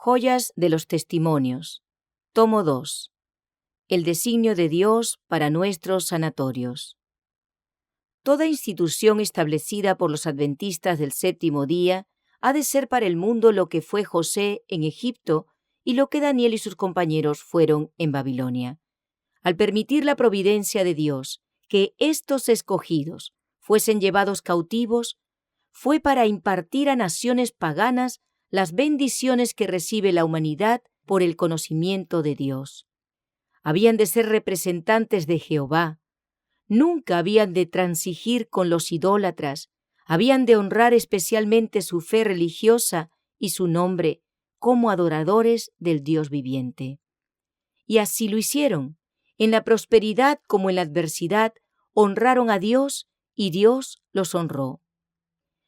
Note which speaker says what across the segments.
Speaker 1: Joyas de los Testimonios. Tomo 2. El designio de Dios para nuestros sanatorios. Toda institución establecida por los adventistas del séptimo día ha de ser para el mundo lo que fue José en Egipto y lo que Daniel y sus compañeros fueron en Babilonia. Al permitir la providencia de Dios que estos escogidos fuesen llevados cautivos, fue para impartir a naciones paganas las bendiciones que recibe la humanidad por el conocimiento de Dios. Habían de ser representantes de Jehová, nunca habían de transigir con los idólatras, habían de honrar especialmente su fe religiosa y su nombre como adoradores del Dios viviente. Y así lo hicieron. En la prosperidad como en la adversidad, honraron a Dios y Dios los honró.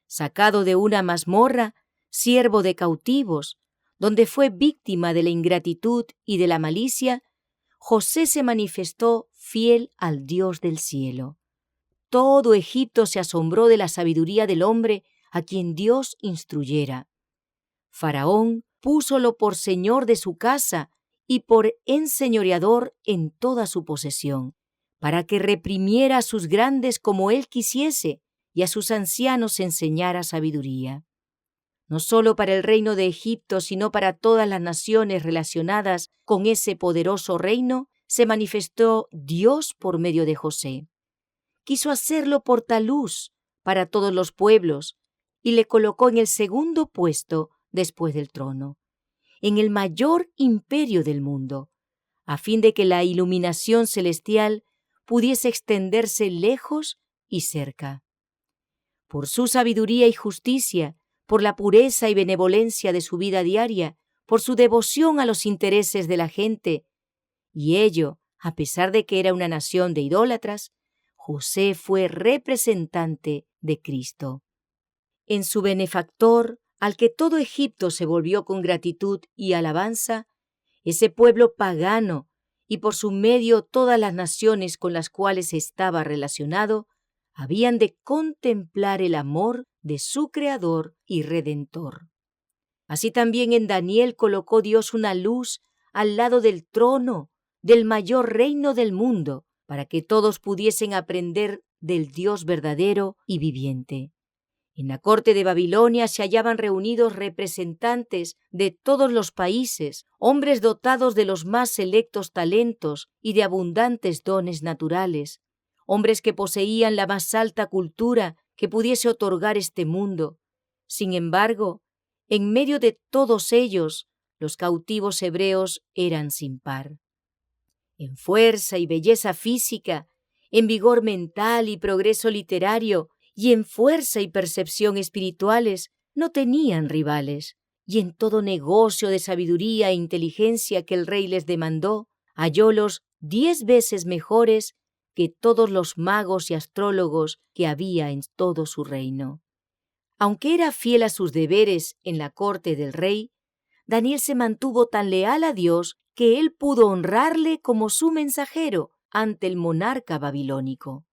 Speaker 1: Sacado de una mazmorra, siervo de cautivos, donde fue víctima de la ingratitud y de la malicia, José se manifestó fiel al Dios del cielo. Todo Egipto se asombró de la sabiduría del hombre a quien Dios instruyera. Faraón púsolo por señor de su casa y por enseñoreador en toda su posesión, para que reprimiera a sus grandes como él quisiese y a sus ancianos enseñara sabiduría. No solo para el reino de Egipto, sino para todas las naciones relacionadas con ese poderoso reino, se manifestó Dios por medio de José. Quiso hacerlo portaluz para todos los pueblos y le colocó en el segundo puesto después del trono, en el mayor imperio del mundo, a fin de que la iluminación celestial pudiese extenderse lejos y cerca. Por su sabiduría y justicia, por la pureza y benevolencia de su vida diaria, por su devoción a los intereses de la gente, y ello, a pesar de que era una nación de idólatras, José fue representante de Cristo. En su benefactor, al que todo Egipto se volvió con gratitud y alabanza, ese pueblo pagano, y por su medio todas las naciones con las cuales estaba relacionado, habían de contemplar el amor de su Creador y Redentor. Así también en Daniel colocó Dios una luz al lado del trono del mayor reino del mundo, para que todos pudiesen aprender del Dios verdadero y viviente. En la corte de Babilonia se hallaban reunidos representantes de todos los países, hombres dotados de los más selectos talentos y de abundantes dones naturales, hombres que poseían la más alta cultura que pudiese otorgar este mundo. Sin embargo, en medio de todos ellos, los cautivos hebreos eran sin par. En fuerza y belleza física, en vigor mental y progreso literario, y en fuerza y percepción espirituales, no tenían rivales, y en todo negocio de sabiduría e inteligencia que el rey les demandó, hallólos 10 veces mejores que todos los magos y astrólogos que había en todo su reino. Aunque era fiel a sus deberes en la corte del rey, Daniel se mantuvo tan leal a Dios que él pudo honrarle como su mensajero ante el monarca babilónico.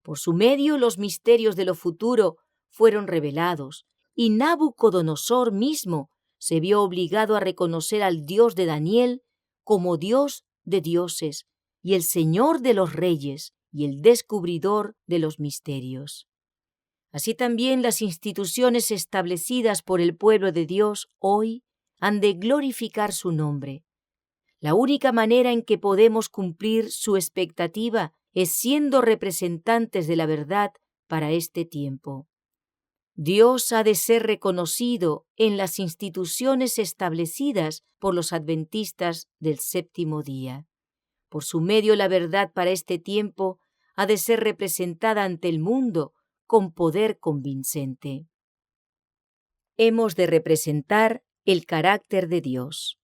Speaker 1: Por su medio los misterios de lo futuro fueron revelados, y Nabucodonosor mismo se vio obligado a reconocer al Dios de Daniel como Dios de dioses y el Señor de los reyes y el descubridor de los misterios. Así también las instituciones establecidas por el pueblo de Dios hoy han de glorificar su nombre. La única manera en que podemos cumplir su expectativa es siendo representantes de la verdad para este tiempo. Dios ha de ser reconocido en las instituciones establecidas por los adventistas del séptimo día. Por su medio la verdad para este tiempo ha de ser representada ante el mundo con poder convincente. Hemos de representar el carácter de Dios.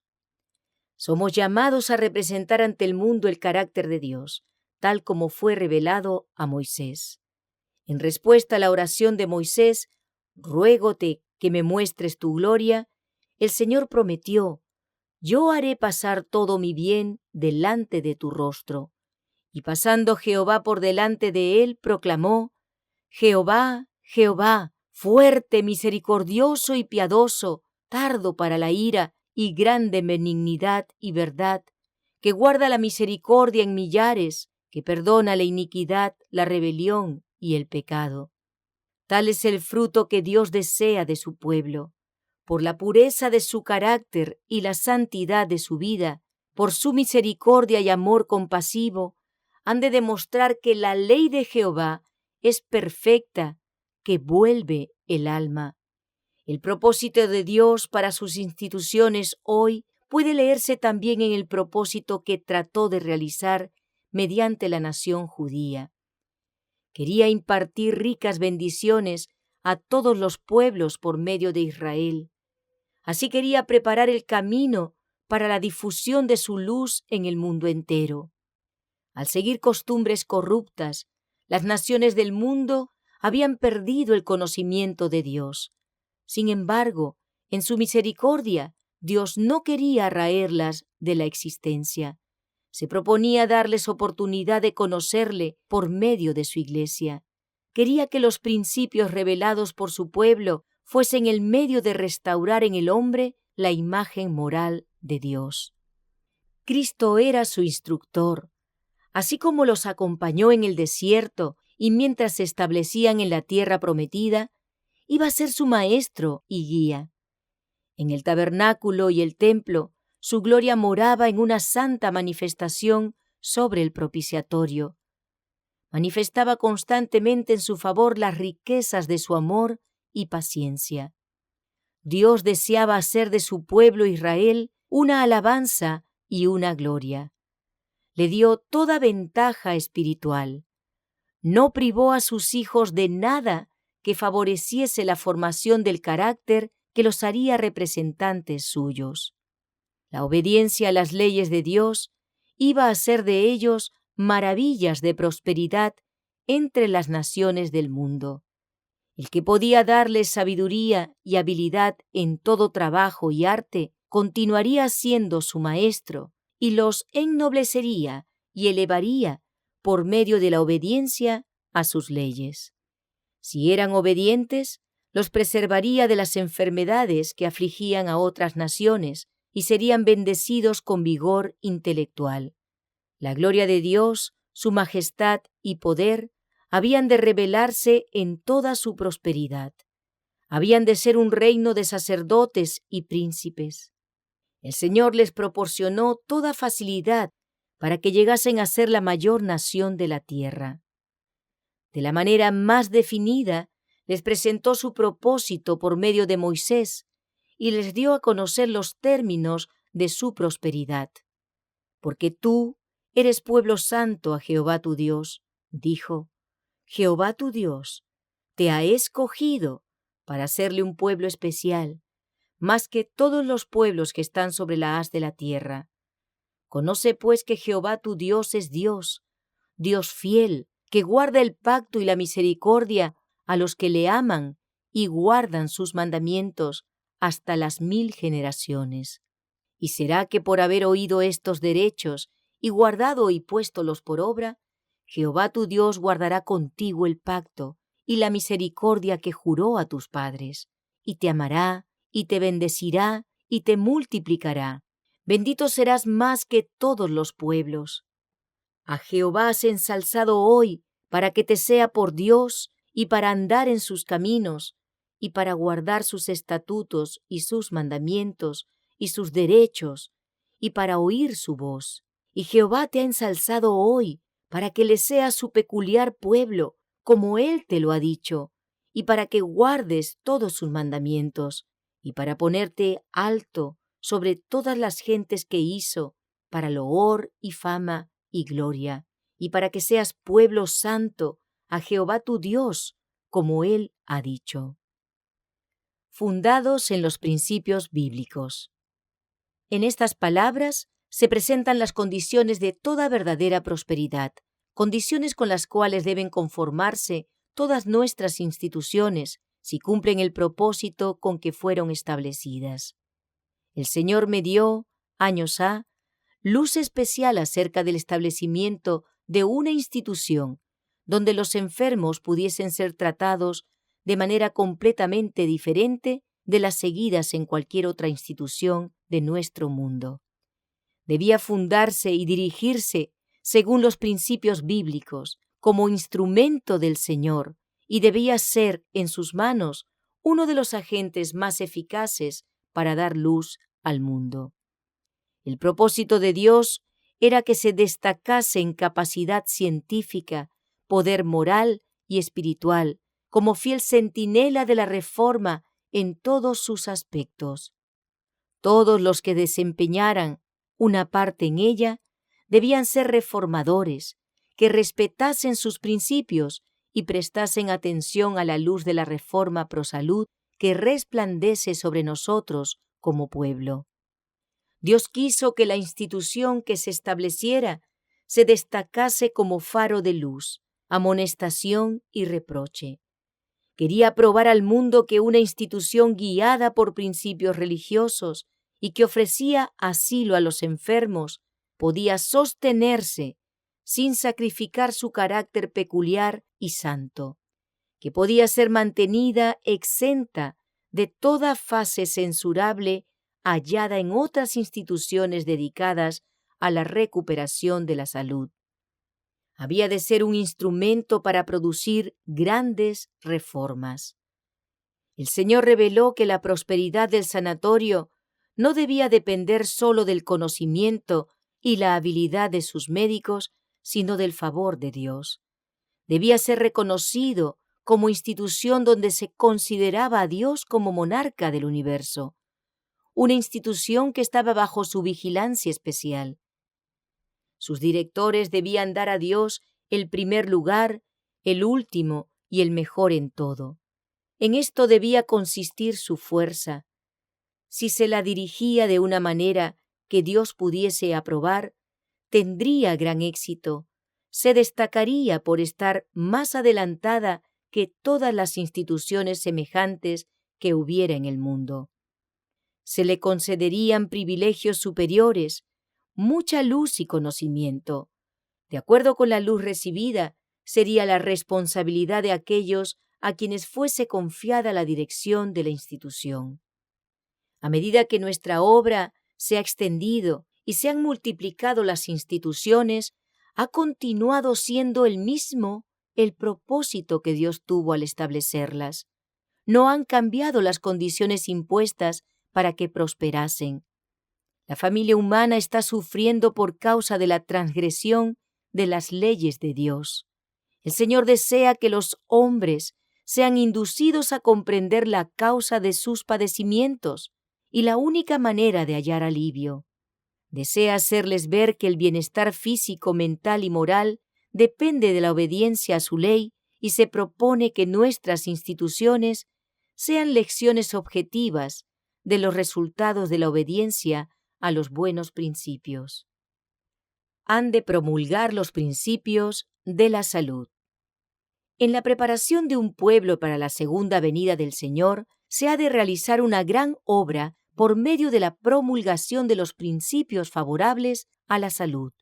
Speaker 1: Somos llamados a representar ante el mundo el carácter de Dios, tal como fue revelado a Moisés. En respuesta a la oración de Moisés, ruégote que me muestres tu gloria, el Señor prometió, yo haré pasar todo mi bien delante de tu rostro. Y pasando Jehová por delante de él, proclamó, Jehová, Jehová, fuerte, misericordioso y piadoso, tardo para la ira y grande benignidad y verdad, que guarda la misericordia en millares, que perdona la iniquidad, la rebelión y el pecado. Tal es el fruto que Dios desea de su pueblo. Por la pureza de su carácter y la santidad de su vida, por su misericordia y amor compasivo, han de demostrar que la ley de Jehová es perfecta, que vuelve el alma. El propósito de Dios para sus instituciones hoy puede leerse también en el propósito que trató de realizar mediante la nación judía. Quería impartir ricas bendiciones a todos los pueblos por medio de Israel. Así quería preparar el camino para la difusión de su luz en el mundo entero. Al seguir costumbres corruptas, las naciones del mundo habían perdido el conocimiento de Dios. Sin embargo, en su misericordia, Dios no quería raerlas de la existencia. Se proponía darles oportunidad de conocerle por medio de su iglesia. Quería que los principios revelados por su pueblo fuesen el medio de restaurar en el hombre la imagen moral de Dios. Cristo era su instructor. Así como los acompañó en el desierto y mientras se establecían en la tierra prometida, iba a ser su maestro y guía. En el tabernáculo y el templo, su gloria moraba en una santa manifestación sobre el propiciatorio. Manifestaba constantemente en su favor las riquezas de su amor y paciencia. Dios deseaba hacer de su pueblo Israel una alabanza y una gloria. Le dio toda ventaja espiritual. No privó a sus hijos de nada que favoreciese la formación del carácter que los haría representantes suyos. La obediencia a las leyes de Dios iba a hacer de ellos maravillas de prosperidad entre las naciones del mundo. El que podía darles sabiduría y habilidad en todo trabajo y arte continuaría siendo su maestro y los ennoblecería y elevaría por medio de la obediencia a sus leyes. Si eran obedientes, los preservaría de las enfermedades que afligían a otras naciones y serían bendecidos con vigor intelectual. La gloria de Dios, su majestad y poder habían de revelarse en toda su prosperidad. Habían de ser un reino de sacerdotes y príncipes. El Señor les proporcionó toda facilidad para que llegasen a ser la mayor nación de la tierra. De la manera más definida, les presentó su propósito por medio de Moisés y les dio a conocer los términos de su prosperidad. Porque tú eres pueblo santo a Jehová tu Dios, dijo. Jehová tu Dios te ha escogido para hacerle un pueblo especial, más que todos los pueblos que están sobre la haz de la tierra. Conoce pues que Jehová tu Dios es Dios, Dios fiel, que guarda el pacto y la misericordia a los que le aman y guardan sus mandamientos hasta las 1000 generaciones. Y será que por haber oído estos derechos y guardado y puéstolos por obra, Jehová tu Dios guardará contigo el pacto y la misericordia que juró a tus padres, y te amará, y te bendecirá, y te multiplicará. Bendito serás más que todos los pueblos. A Jehová has ensalzado hoy para que te sea por Dios y para andar en sus caminos y para guardar sus estatutos y sus mandamientos y sus derechos y para oír su voz. Y Jehová te ha ensalzado hoy para que le seas su peculiar pueblo, como Él te lo ha dicho, y para que guardes todos sus mandamientos, y para ponerte alto sobre todas las gentes que hizo, para loor y fama y gloria, y para que seas pueblo santo a Jehová tu Dios, como Él ha dicho. Fundados en los principios bíblicos. En estas palabras se presentan las condiciones de toda verdadera prosperidad, condiciones con las cuales deben conformarse todas nuestras instituciones si cumplen el propósito con que fueron establecidas. El Señor me dio, años ha, luz especial acerca del establecimiento de una institución donde los enfermos pudiesen ser tratados de manera completamente diferente de las seguidas en cualquier otra institución de nuestro mundo. Debía fundarse y dirigirse según los principios bíblicos, como instrumento del Señor, y debía ser en sus manos uno de los agentes más eficaces para dar luz al mundo. El propósito de Dios era que se destacase en capacidad científica, poder moral y espiritual, como fiel centinela de la reforma en todos sus aspectos. Todos los que desempeñaran una parte en ella debían ser reformadores, que respetasen sus principios y prestasen atención a la luz de la reforma pro salud que resplandece sobre nosotros como pueblo. Dios quiso que la institución que se estableciera se destacase como faro de luz, amonestación y reproche. Quería probar al mundo que una institución guiada por principios religiosos y que ofrecía asilo a los enfermos podía sostenerse sin sacrificar su carácter peculiar y santo, que podía ser mantenida exenta de toda fase censurable hallada en otras instituciones dedicadas a la recuperación de la salud. Había de ser un instrumento para producir grandes reformas. El Señor reveló que la prosperidad del sanatorio no debía depender solo del conocimiento y la habilidad de sus médicos, sino del favor de Dios. Debía ser reconocido como institución donde se consideraba a Dios como monarca del universo, una institución que estaba bajo su vigilancia especial. Sus directores debían dar a Dios el primer lugar, el último y el mejor en todo. En esto debía consistir su fuerza. Si se la dirigía de una manera que Dios pudiese aprobar, tendría gran éxito. Se destacaría por estar más adelantada que todas las instituciones semejantes que hubiera en el mundo. Se le concederían privilegios superiores, mucha luz y conocimiento. De acuerdo con la luz recibida, sería la responsabilidad de aquellos a quienes fuese confiada la dirección de la institución. A medida que nuestra obra se ha extendido y se han multiplicado las instituciones, ha continuado siendo el mismo el propósito que Dios tuvo al establecerlas. No han cambiado las condiciones impuestas para que prosperasen. La familia humana está sufriendo por causa de la transgresión de las leyes de Dios. El Señor desea que los hombres sean inducidos a comprender la causa de sus padecimientos y la única manera de hallar alivio. Desea hacerles ver que el bienestar físico, mental y moral depende de la obediencia a su ley y se propone que nuestras instituciones sean lecciones objetivas de los resultados de la obediencia a los buenos principios. Han de promulgar los principios de la salud. En la preparación de un pueblo para la segunda venida del Señor, se ha de realizar una gran obra por medio de la promulgación de los principios favorables a la salud.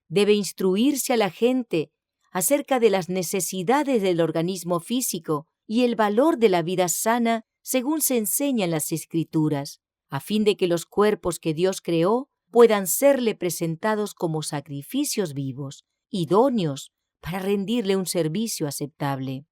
Speaker 1: Debe instruirse a la gente acerca de las necesidades del organismo físico y el valor de la vida sana según se enseña en las Escrituras, a fin de que los cuerpos que Dios creó puedan serle presentados como sacrificios vivos, idóneos para rendirle un servicio aceptable.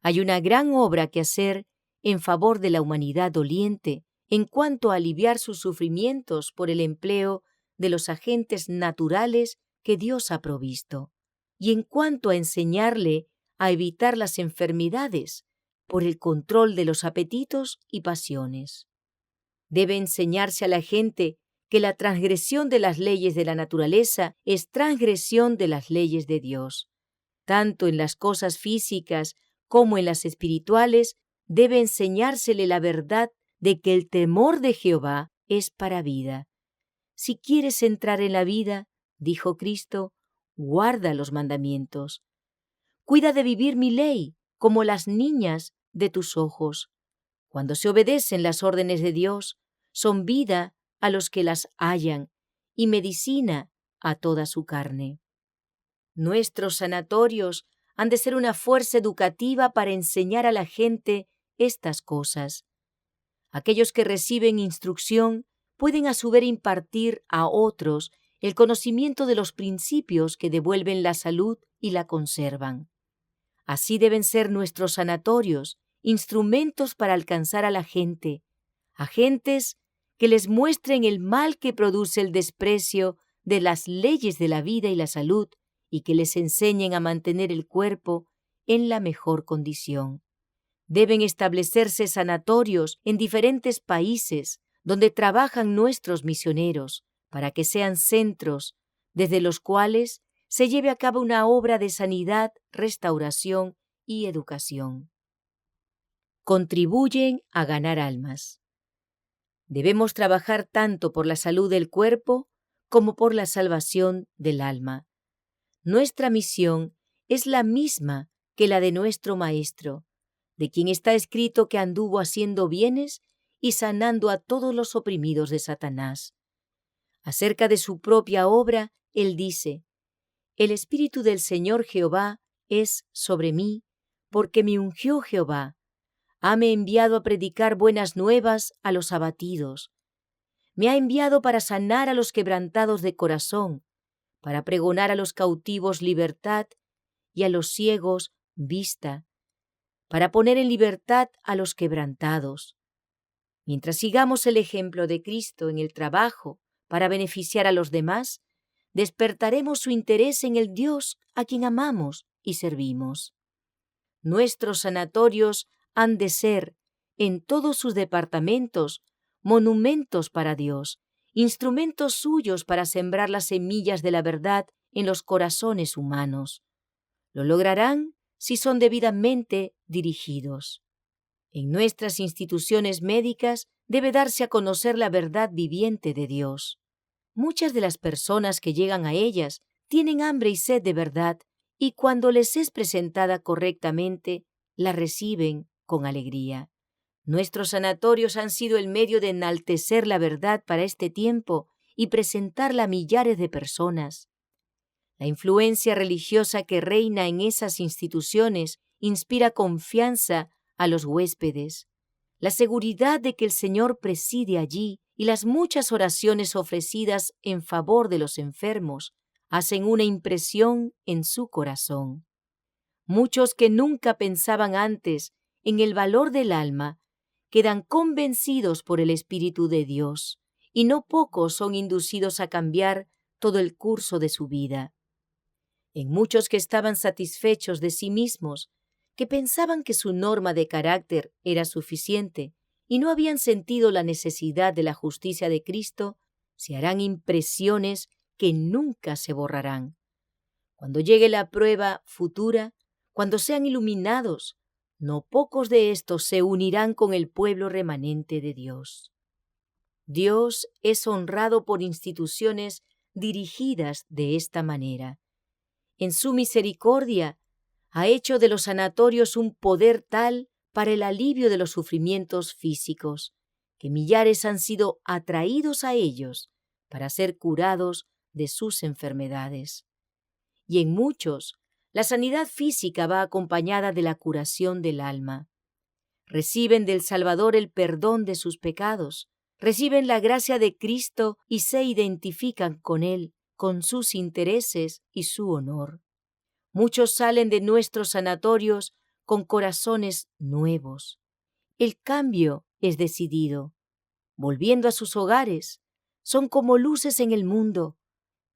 Speaker 1: Hay una gran obra que hacer en favor de la humanidad doliente en cuanto a aliviar sus sufrimientos por el empleo de los agentes naturales que Dios ha provisto, y en cuanto a enseñarle a evitar las enfermedades por el control de los apetitos y pasiones. Debe enseñarse a la gente que la transgresión de las leyes de la naturaleza es transgresión de las leyes de Dios. Tanto en las cosas físicas como en las espirituales, debe enseñársele la verdad de que el temor de Jehová es para vida. Si quieres entrar en la vida, dijo Cristo, guarda los mandamientos. Cuida de vivir mi ley como las niñas de tus ojos. Cuando se obedecen las órdenes de Dios, son vida a los que las hallan y medicina a toda su carne. Nuestros sanatorios han de ser una fuerza educativa para enseñar a la gente estas cosas. Aquellos que reciben instrucción pueden a su vez impartir a otros el conocimiento de los principios que devuelven la salud y la conservan. Así deben ser nuestros sanatorios, instrumentos para alcanzar a la gente, agentes que les muestren el mal que produce el desprecio de las leyes de la vida y la salud y que les enseñen a mantener el cuerpo en la mejor condición. Deben establecerse sanatorios en diferentes países donde trabajan nuestros misioneros para que sean centros desde los cuales se lleve a cabo una obra de sanidad, restauración y educación. Contribuyen a ganar almas. Debemos trabajar tanto por la salud del cuerpo como por la salvación del alma. Nuestra misión es la misma que la de nuestro Maestro, de quien está escrito que anduvo haciendo bienes y sanando a todos los oprimidos de Satanás. Acerca de su propia obra, él dice: «El Espíritu del Señor Jehová es sobre mí, porque me ungió Jehová. Hame enviado a predicar buenas nuevas a los abatidos. Me ha enviado para sanar a los quebrantados de corazón, para pregonar a los cautivos libertad y a los ciegos vista, para poner en libertad a los quebrantados». Mientras sigamos el ejemplo de Cristo en el trabajo para beneficiar a los demás, despertaremos su interés en el Dios a quien amamos y servimos. Nuestros sanatorios han de ser, en todos sus departamentos, monumentos para Dios, instrumentos suyos para sembrar las semillas de la verdad en los corazones humanos. Lo lograrán si son debidamente dirigidos. En nuestras instituciones médicas debe darse a conocer la verdad viviente de Dios. Muchas de las personas que llegan a ellas tienen hambre y sed de verdad, y cuando les es presentada correctamente, la reciben con alegría. Nuestros sanatorios han sido el medio de enaltecer la verdad para este tiempo y presentarla a millares de personas. La influencia religiosa que reina en esas instituciones inspira confianza a los huéspedes. La seguridad de que el Señor preside allí y las muchas oraciones ofrecidas en favor de los enfermos hacen una impresión en su corazón. Muchos que nunca pensaban antes en el valor del alma quedan convencidos por el Espíritu de Dios, y no pocos son inducidos a cambiar todo el curso de su vida. En muchos que estaban satisfechos de sí mismos, que pensaban que su norma de carácter era suficiente y no habían sentido la necesidad de la justicia de Cristo, se harán impresiones que nunca se borrarán. Cuando llegue la prueba futura, cuando sean iluminados, no pocos de estos se unirán con el pueblo remanente de Dios. Dios es honrado por instituciones dirigidas de esta manera. En su misericordia, ha hecho de los sanatorios un poder tal para el alivio de los sufrimientos físicos, que millares han sido atraídos a ellos para ser curados de sus enfermedades. Y en muchos, la sanidad física va acompañada de la curación del alma. Reciben del Salvador el perdón de sus pecados, reciben la gracia de Cristo y se identifican con Él, con sus intereses y su honor. Muchos salen de nuestros sanatorios con corazones nuevos. El cambio es decidido. Volviendo a sus hogares, son como luces en el mundo.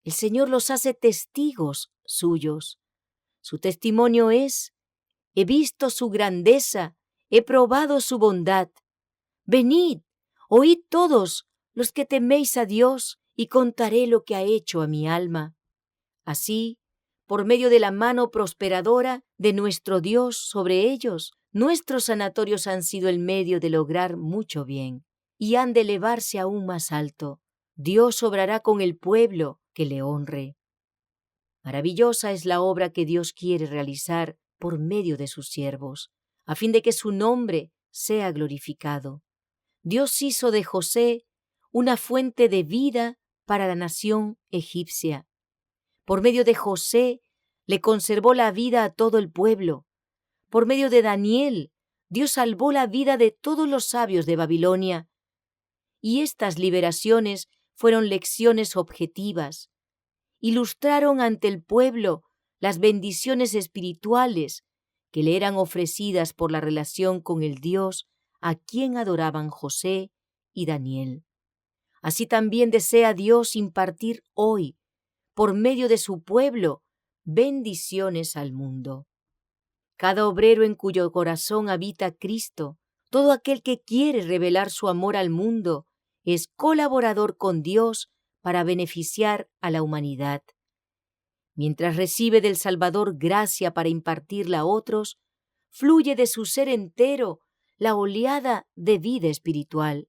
Speaker 1: El Señor los hace testigos suyos. Su testimonio es: he visto su grandeza, he probado su bondad. Venid, oíd todos los que teméis a Dios, y contaré lo que ha hecho a mi alma. Así, por medio de la mano prosperadora de nuestro Dios sobre ellos, nuestros sanatorios han sido el medio de lograr mucho bien, y han de elevarse aún más alto. Dios obrará con el pueblo que le honre. Maravillosa es la obra que Dios quiere realizar por medio de sus siervos, a fin de que su nombre sea glorificado. Dios hizo de José una fuente de vida para la nación egipcia. Por medio de José le conservó la vida a todo el pueblo. Por medio de Daniel, Dios salvó la vida de todos los sabios de Babilonia. y estas liberaciones fueron lecciones objetivas. Ilustraron ante el pueblo las bendiciones espirituales que le eran ofrecidas por la relación con el Dios a quien adoraban José y Daniel. Así también desea Dios impartir hoy, por medio de su pueblo, bendiciones al mundo. Cada obrero en cuyo corazón habita Cristo, todo aquel que quiere revelar su amor al mundo, es colaborador con Dios para beneficiar a la humanidad. Mientras recibe del Salvador gracia para impartirla a otros, fluye de su ser entero la oleada de vida espiritual.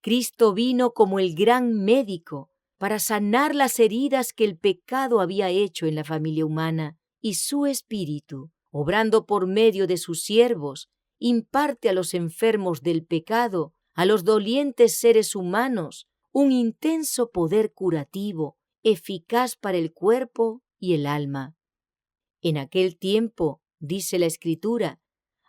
Speaker 1: Cristo vino como el gran médico para sanar las heridas que el pecado había hecho en la familia humana, y su Espíritu, obrando por medio de sus siervos, imparte a los enfermos del pecado, a los dolientes seres humanos, un intenso poder curativo, eficaz para el cuerpo y el alma. En aquel tiempo, dice la Escritura,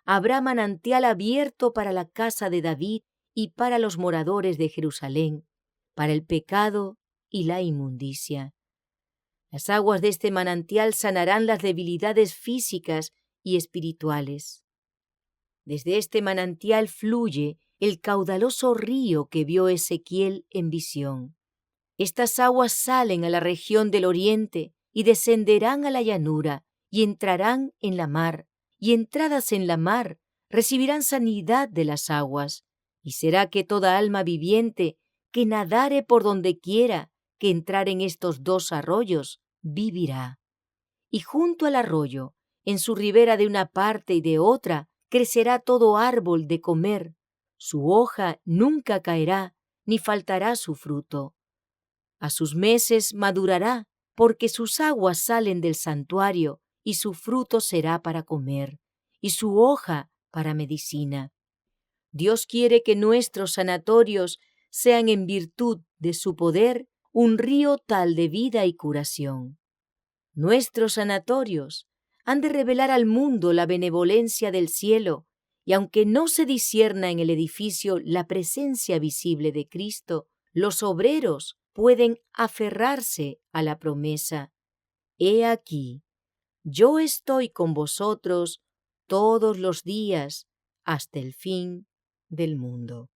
Speaker 1: habrá manantial abierto para la casa de David y para los moradores de Jerusalén, para el pecado y la inmundicia. Las aguas de este manantial sanarán las debilidades físicas y espirituales. Desde este manantial fluye el caudaloso río que vio Ezequiel en visión. Estas aguas salen a la región del oriente y descenderán a la llanura y entrarán en la mar, y entradas en la mar recibirán sanidad de las aguas, y será que toda alma viviente que nadare por donde quiera que entrar en estos dos arroyos vivirá. Y junto al arroyo, en su ribera de una parte y de otra, crecerá todo árbol de comer. Su hoja nunca caerá, ni faltará su fruto. A sus meses madurará, porque sus aguas salen del santuario, y su fruto será para comer, y su hoja para medicina. Dios quiere que nuestros sanatorios sean, en virtud de su poder, un río tal de vida y curación. Nuestros sanatorios han de revelar al mundo la benevolencia del cielo, y aunque no se discierna en el edificio la presencia visible de Cristo, los obreros pueden aferrarse a la promesa: He aquí, yo estoy con vosotros todos los días hasta el fin del mundo.